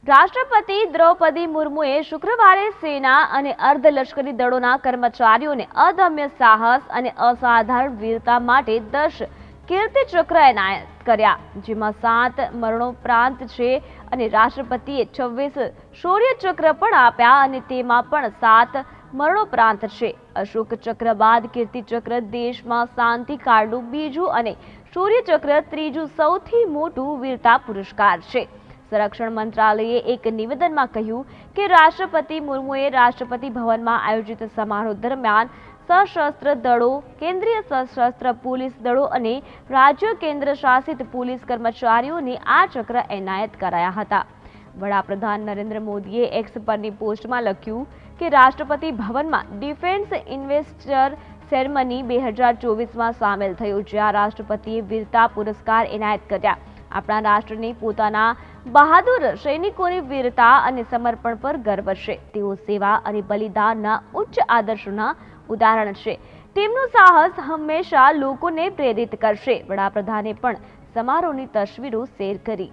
રાષ્ટ્રપતિ દ્રૌપદી મુર્મુએ શુક્રવારે સેના અને અર્ધલશ્કરી દળોના કર્મચારીઓને અદમ્ય સાહસ અને અસાધારણ વીરતા માટે 10 કીર્તિ ચક્ર એનાયત કર્યા, જેમાં 7 મરણોપરાંત છે અને રાષ્ટ્રપતિએ 26 શૌર્ય ચક્ર પણ આપ્યા અને તેમાં પણ 7 મરણોપરાંત છે. અશોક ચક્ર બાદ કીર્તિ ચક્ર દેશમાં શાંતિ કાળનું બીજું અને શૌર્ય ચક્ર ત્રીજું સૌથી મોટું વીરતા પુરસ્કાર છે. સંરક્ષણ મંત્રાલયે એક નિવેદનમાં કહ્યું કે રાષ્ટ્રપતિ મુર્મુએ રાષ્ટ્રપતિ ભવનમાં આયોજિત સમારોહ દરમિયાન સશસ્ત્ર દળો, કેન્દ્રીય સશસ્ત્ર પોલીસ દળો અને રાજ્ય કેન્દ્ર શાસિત પોલીસ કર્મચારીઓને આ ચક્ર એનાયત કરાયા હતા. વડાપ્રધાન નરેન્દ્ર મોદીએ એક્સ પરની પોસ્ટમાં લખ્યું કે રાષ્ટ્રપતિ ભવનમાં ડિફેન્સ ઇન્વેસ્ટર સેરેમની 2024માં સામેલ થયો, જ્યાં રાષ્ટ્રપતિએ વીરતા પુરસ્કાર એનાયત કર્યા. આપણા રાષ્ટ્રને પોતાના બહાદુર સૈનિકોની વીરતા અને સમર્પણ પર ગર્વ છે. તેઓ સેવા અને બલિદાનના ઉચ્ચ આદર્શોના ઉદાહરણ છે. તેમનું સાહસ હંમેશા લોકોને પ્રેરિત કરશે. વડાપ્રધાને પણ સમારોહની તસવીરો શેર કરી.